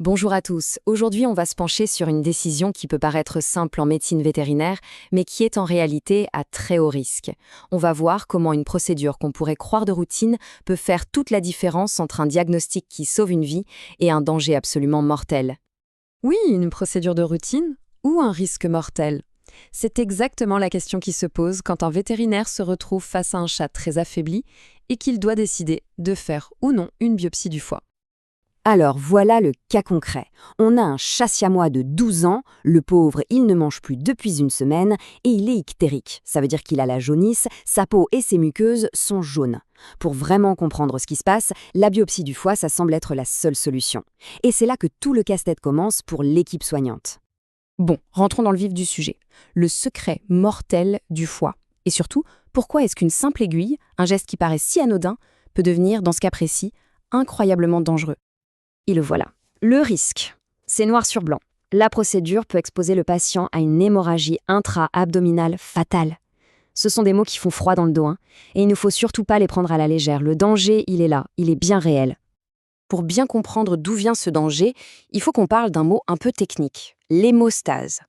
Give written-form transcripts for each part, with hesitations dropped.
Bonjour à tous. Aujourd'hui, on va se pencher sur une décision qui peut paraître simple en médecine vétérinaire, mais qui est en réalité à très haut risque. On va voir comment une procédure qu'on pourrait croire de routine peut faire toute la différence entre un diagnostic qui sauve une vie et un danger absolument mortel. Oui, une procédure de routine ou un risque mortel? C'est exactement la question qui se pose quand un vétérinaire se retrouve face à un chat très affaibli et qu'il doit décider de faire ou non une biopsie du foie. Alors voilà le cas concret. On a un chat siamois de 12 ans, le pauvre il ne mange plus depuis une semaine et il est ictérique. Ça veut dire qu'il a la jaunisse, sa peau et ses muqueuses sont jaunes. Pour vraiment comprendre ce qui se passe, la biopsie du foie ça semble être la seule solution. Et c'est là que tout le casse-tête commence pour l'équipe soignante. Bon, rentrons dans le vif du sujet. Le secret mortel du foie. Et surtout, pourquoi est-ce qu'une simple aiguille, un geste qui paraît si anodin, peut devenir, dans ce cas précis, incroyablement dangereux? Et le voilà. Le risque, c'est noir sur blanc. La procédure peut exposer le patient à une hémorragie intra-abdominale fatale. Ce sont des mots qui font froid dans le dos, et il ne faut surtout pas les prendre à la légère. Le danger, il est là, il est bien réel. Pour bien comprendre d'où vient ce danger, il faut qu'on parle d'un mot un peu technique, l'hémostase.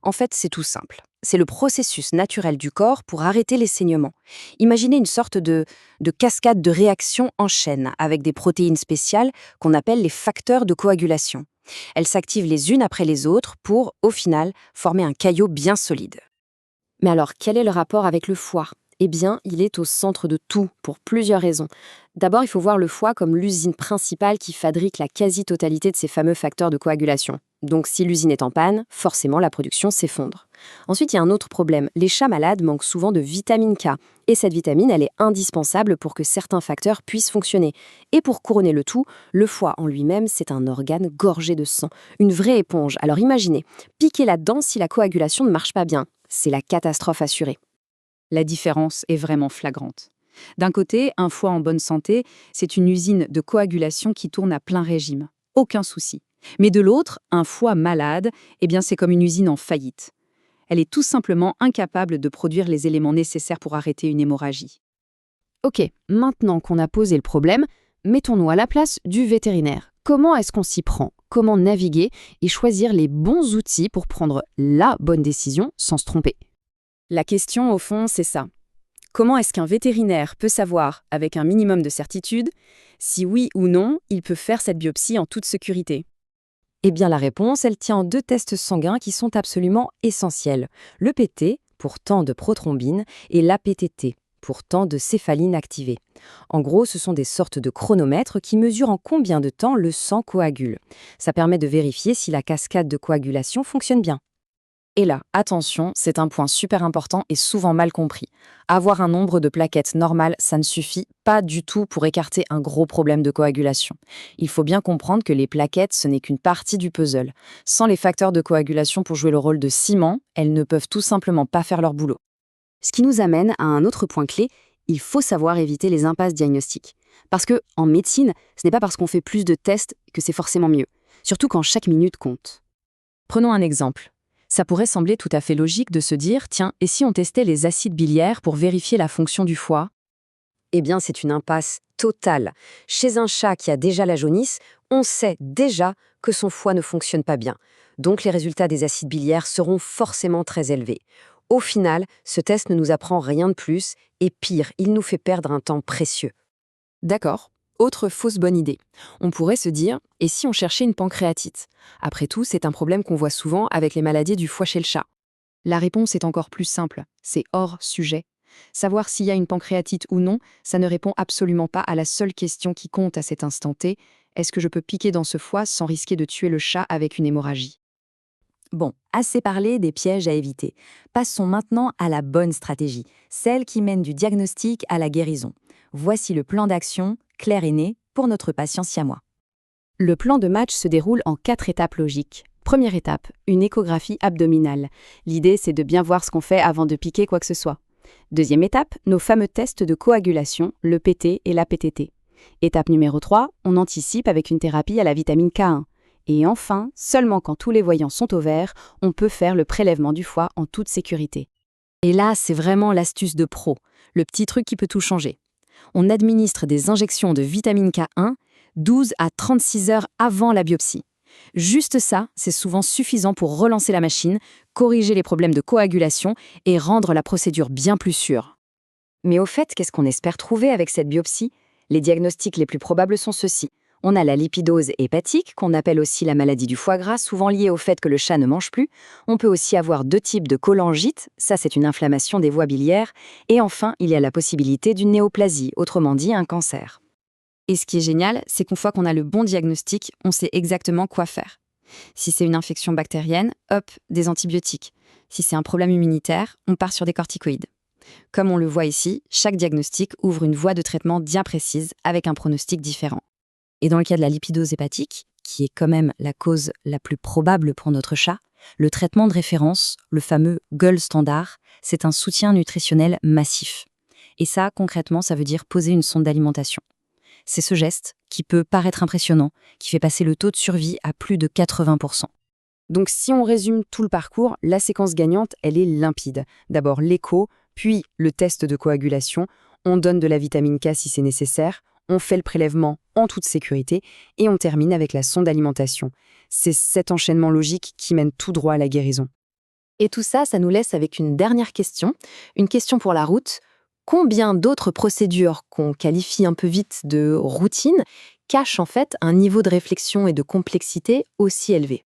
En fait, c'est tout simple. C'est le processus naturel du corps pour arrêter les saignements. Imaginez une sorte de cascade de réactions en chaîne avec des protéines spéciales qu'on appelle les facteurs de coagulation. Elles s'activent les unes après les autres pour, au final, former un caillot bien solide. Mais alors, quel est le rapport avec le foie? Eh bien, il est au centre de tout, pour plusieurs raisons. D'abord, il faut voir le foie comme l'usine principale qui fabrique la quasi-totalité de ces fameux facteurs de coagulation. Donc, si l'usine est en panne, forcément la production s'effondre. Ensuite, il y a un autre problème. Les chats malades manquent souvent de vitamine K. Et cette vitamine, elle est indispensable pour que certains facteurs puissent fonctionner. Et pour couronner le tout, le foie en lui-même, c'est un organe gorgé de sang. Une vraie éponge. Alors imaginez, piquer là-dedans si la coagulation ne marche pas bien. C'est la catastrophe assurée. La différence est vraiment flagrante. D'un côté, un foie en bonne santé, c'est une usine de coagulation qui tourne à plein régime. Aucun souci. Mais de l'autre, un foie malade, eh bien c'est comme une usine en faillite. Elle est tout simplement incapable de produire les éléments nécessaires pour arrêter une hémorragie. Ok, maintenant qu'on a posé le problème, mettons-nous à la place du vétérinaire. Comment est-ce qu'on s'y prend? Comment naviguer et choisir les bons outils pour prendre la bonne décision sans se tromper? La question, au fond, c'est ça. Comment est-ce qu'un vétérinaire peut savoir, avec un minimum de certitude, si oui ou non, il peut faire cette biopsie en toute sécurité? Eh bien la réponse, elle tient en deux tests sanguins qui sont absolument essentiels. Le PT, pour temps de prothrombine, et l'APTT, pour temps de céphaline activée. En gros, ce sont des sortes de chronomètres qui mesurent en combien de temps le sang coagule. Ça permet de vérifier si la cascade de coagulation fonctionne bien. Et là, attention, c'est un point super important et souvent mal compris. Avoir un nombre de plaquettes normal, ça ne suffit pas du tout pour écarter un gros problème de coagulation. Il faut bien comprendre que les plaquettes, ce n'est qu'une partie du puzzle. Sans les facteurs de coagulation pour jouer le rôle de ciment, elles ne peuvent tout simplement pas faire leur boulot. Ce qui nous amène à un autre point clé, il faut savoir éviter les impasses diagnostiques. Parce que, en médecine, ce n'est pas parce qu'on fait plus de tests que c'est forcément mieux. Surtout quand chaque minute compte. Prenons un exemple. Ça pourrait sembler tout à fait logique de se dire, tiens, et si on testait les acides biliaires pour vérifier la fonction du foie? Eh bien, c'est une impasse totale. Chez un chat qui a déjà la jaunisse, on sait déjà que son foie ne fonctionne pas bien. Donc, les résultats des acides biliaires seront forcément très élevés. Au final, ce test ne nous apprend rien de plus, et pire, il nous fait perdre un temps précieux. D'accord. Autre fausse bonne idée. On pourrait se dire, et si on cherchait une pancréatite? Après tout, c'est un problème qu'on voit souvent avec les maladies du foie chez le chat. La réponse est encore plus simple, c'est hors sujet. Savoir s'il y a une pancréatite ou non, ça ne répond absolument pas à la seule question qui compte à cet instant T, est-ce que je peux piquer dans ce foie sans risquer de tuer le chat avec une hémorragie? Bon, assez parlé des pièges à éviter. Passons maintenant à la bonne stratégie, celle qui mène du diagnostic à la guérison. Voici le plan d'action, clair et né, pour notre patient siamois. Le plan de match se déroule en 4 étapes logiques. Première étape, une échographie abdominale. L'idée, c'est de bien voir ce qu'on fait avant de piquer quoi que ce soit. Deuxième étape, nos fameux tests de coagulation, le PT et la PTT. Étape numéro 3, on anticipe avec une thérapie à la vitamine K1. Et enfin, seulement quand tous les voyants sont au vert, on peut faire le prélèvement du foie en toute sécurité. Et là, c'est vraiment l'astuce de pro, le petit truc qui peut tout changer. On administre des injections de vitamine K1 12 à 36 heures avant la biopsie. Juste ça, c'est souvent suffisant pour relancer la machine, corriger les problèmes de coagulation et rendre la procédure bien plus sûre. Mais au fait, qu'est-ce qu'on espère trouver avec cette biopsie? Les diagnostics les plus probables sont ceux-ci. On a la lipidose hépatique, qu'on appelle aussi la maladie du foie gras, souvent liée au fait que le chat ne mange plus. On peut aussi avoir 2 types de cholangite, ça c'est une inflammation des voies biliaires. Et enfin, il y a la possibilité d'une néoplasie, autrement dit un cancer. Et ce qui est génial, c'est qu'une fois qu'on a le bon diagnostic, on sait exactement quoi faire. Si c'est une infection bactérienne, hop, des antibiotiques. Si c'est un problème immunitaire, on part sur des corticoïdes. Comme on le voit ici, chaque diagnostic ouvre une voie de traitement bien précise avec un pronostic différent. Et dans le cas de la lipidose hépatique, qui est quand même la cause la plus probable pour notre chat, le traitement de référence, le fameux gold standard, c'est un soutien nutritionnel massif. Et ça, concrètement, ça veut dire poser une sonde d'alimentation. C'est ce geste qui peut paraître impressionnant, qui fait passer le taux de survie à plus de 80%. Donc si on résume tout le parcours, la séquence gagnante, elle est limpide. D'abord l'écho, puis le test de coagulation, on donne de la vitamine K si c'est nécessaire, on fait le prélèvement en toute sécurité et on termine avec la sonde d'alimentation. C'est cet enchaînement logique qui mène tout droit à la guérison. Et tout ça, ça nous laisse avec une dernière question, une question pour la route. Combien d'autres procédures qu'on qualifie un peu vite de routine cachent en fait un niveau de réflexion et de complexité aussi élevé?